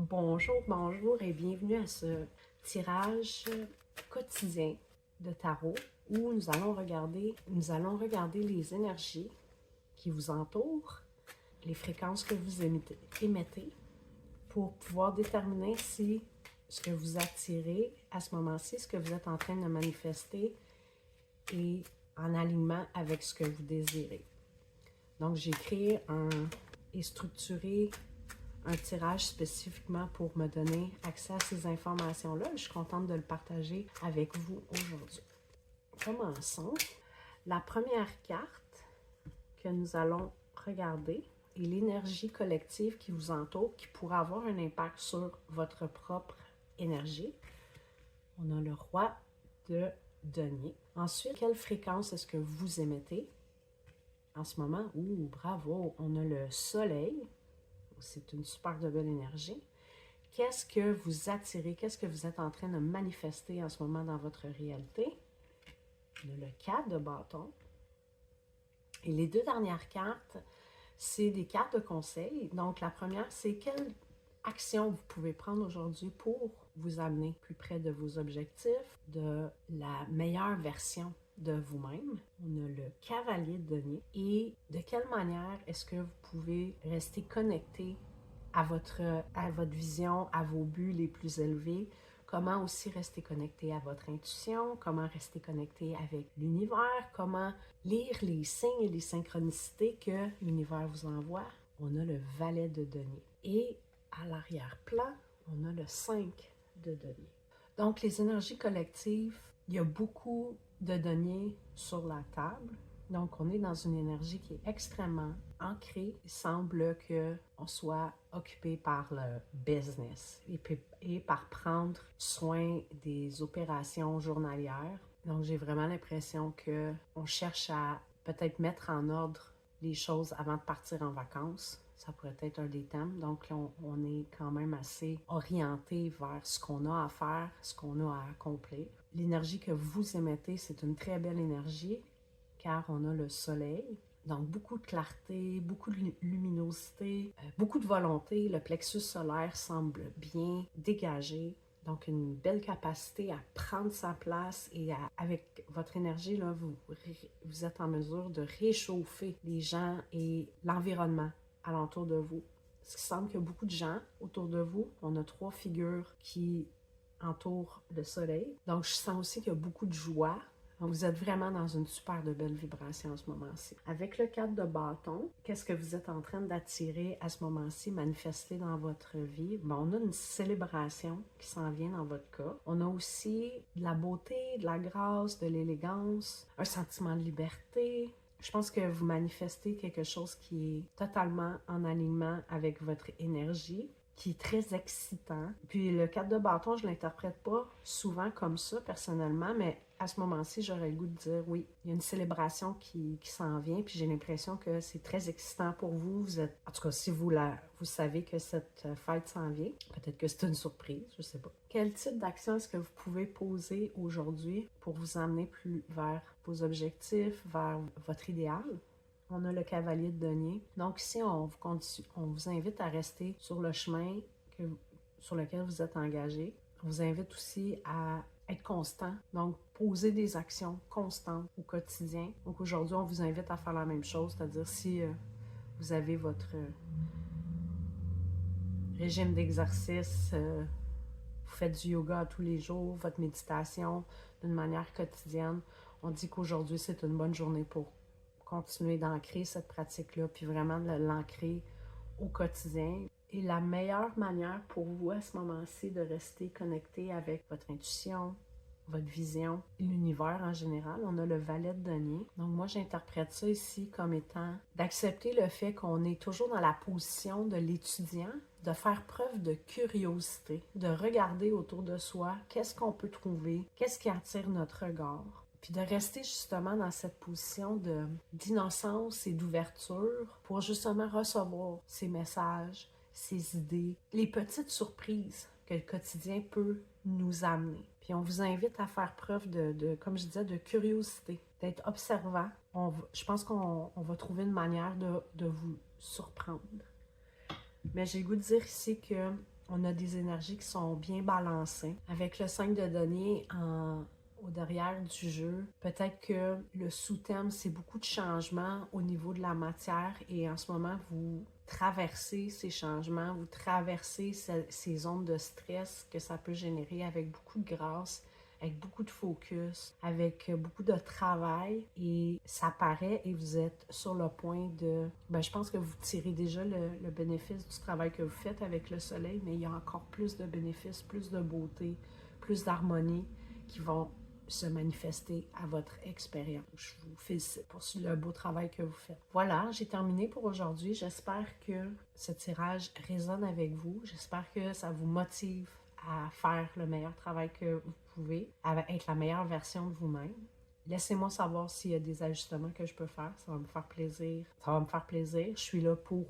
Bonjour, bonjour et bienvenue à ce tirage quotidien de tarot où nous allons regarder les énergies qui vous entourent, les fréquences que vous émettez pour pouvoir déterminer si ce que vous attirez à ce moment-ci, ce que vous êtes en train de manifester est en alignement avec ce que vous désirez. Donc, j'ai créé et structuré un tirage spécifiquement pour me donner accès à ces informations-là. Je suis contente de le partager avec vous aujourd'hui. Commençons. La première carte que nous allons regarder est l'énergie collective qui vous entoure, qui pourrait avoir un impact sur votre propre énergie. On a le roi de denier. Ensuite, quelle fréquence est-ce que vous émettez en ce moment? Ouh, bravo! On a le soleil. C'est une super de belle énergie. Qu'est-ce que vous attirez? Qu'est-ce que vous êtes en train de manifester en ce moment dans votre réalité? On a le 4 de bâton. Et les deux dernières cartes, c'est des cartes de conseil. Donc, la première, c'est quelle action vous pouvez prendre aujourd'hui pour vous amener plus près de vos objectifs, de la meilleure version de vous-même. On a le cavalier de denier. Et de quelle manière est-ce que vous pouvez rester connecté à votre vision, à vos buts les plus élevés? Comment aussi rester connecté à votre intuition? Comment rester connecté avec l'univers? Comment lire les signes et les synchronicités que l'univers vous envoie? On a le valet de denier. Et à l'arrière-plan, on a le 5 de denier. Donc, les énergies collectives, il y a beaucoup de deniers sur la table. Donc, on est dans une énergie qui est extrêmement ancrée. Il semble qu'on soit occupé par le business et par prendre soin des opérations journalières. Donc, j'ai vraiment l'impression qu'on cherche à peut-être mettre en ordre les choses avant de partir en vacances. Ça pourrait être un des thèmes. Donc, là, on est quand même assez orienté vers ce qu'on a à faire, ce qu'on a à accomplir. L'énergie que vous émettez, c'est une très belle énergie, car on a le soleil. Donc, beaucoup de clarté, beaucoup de luminosité, beaucoup de volonté. Le plexus solaire semble bien dégagé. Donc, une belle capacité à prendre sa place et avec votre énergie, là, vous êtes en mesure de réchauffer les gens et l'environnement alentour de vous. Ce qui semble qu'il y a beaucoup de gens autour de vous. On a 3 figures qui entourent le soleil. Donc, je sens aussi qu'il y a beaucoup de joie. Donc, vous êtes vraiment dans une super de belle vibration en ce moment-ci. Avec le 4 de bâton, qu'est-ce que vous êtes en train d'attirer à ce moment-ci, manifester dans votre vie? Bon, on a une célébration qui s'en vient dans votre cas. On a aussi de la beauté, de la grâce, de l'élégance, un sentiment de liberté. Je pense que vous manifestez quelque chose qui est totalement en alignement avec votre énergie, qui est très excitant. Puis le 4 de bâton, je ne l'interprète pas souvent comme ça, personnellement, mais à ce moment-ci, j'aurais le goût de dire oui, il y a une célébration qui s'en vient, puis j'ai l'impression que c'est très excitant pour vous. Vous êtes, en tout cas, si vous savez que cette fête s'en vient, peut-être que c'est une surprise, je ne sais pas. Quel type d'action est-ce que vous pouvez poser aujourd'hui pour vous amener plus vers vos objectifs, vers votre idéal? On a le cavalier de denier. Donc ici, on vous invite à rester sur le chemin sur lequel vous êtes engagé. On vous invite aussi à être constant, donc poser des actions constantes au quotidien. Donc aujourd'hui, on vous invite à faire la même chose, c'est-à-dire si vous avez votre régime d'exercice, vous faites du yoga tous les jours, votre méditation d'une manière quotidienne, on dit qu'aujourd'hui, c'est une bonne journée pour continuer d'ancrer cette pratique-là, puis vraiment de l'ancrer au quotidien. Et la meilleure manière pour vous à ce moment-ci de rester connecté avec votre intuition, votre vision et l'univers en général, on a le valet de denier. Donc moi, j'interprète ça ici comme étant d'accepter le fait qu'on est toujours dans la position de l'étudiant, de faire preuve de curiosité, de regarder autour de soi, qu'est-ce qu'on peut trouver, qu'est-ce qui attire notre regard. Puis de rester justement dans cette position d'innocence et d'ouverture pour justement recevoir ces messages, ces idées, les petites surprises que le quotidien peut nous amener. Puis on vous invite à faire preuve comme je disais, de curiosité, d'être observant. Je pense qu'on va trouver une manière de vous surprendre. Mais j'ai le goût de dire ici que On a des énergies qui sont bien balancées. Avec le 5 de denier au derrière du jeu, peut-être que le sous-thème, c'est beaucoup de changements au niveau de la matière et en ce moment, vous traversez ces changements, vous traversez ces zones de stress que ça peut générer avec beaucoup de grâce, avec beaucoup de focus, avec beaucoup de travail et ça paraît et vous êtes sur le point de... je pense que vous tirez déjà le bénéfice du travail que vous faites avec le soleil, mais il y a encore plus de bénéfices, plus de beauté, plus d'harmonie qui vont se manifester à votre expérience. Je vous félicite pour le beau travail que vous faites. Voilà, j'ai terminé pour aujourd'hui. J'espère que ce tirage résonne avec vous. J'espère que ça vous motive à faire le meilleur travail que vous pouvez, à être la meilleure version de vous-même. Laissez-moi savoir s'il y a des ajustements que je peux faire. Ça va me faire plaisir. Ça va me faire plaisir. Je suis là pour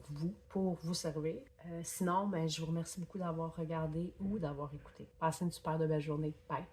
vous servir. Sinon, je vous remercie beaucoup d'avoir regardé ou d'avoir écouté. Passez une super belle journée. Bye!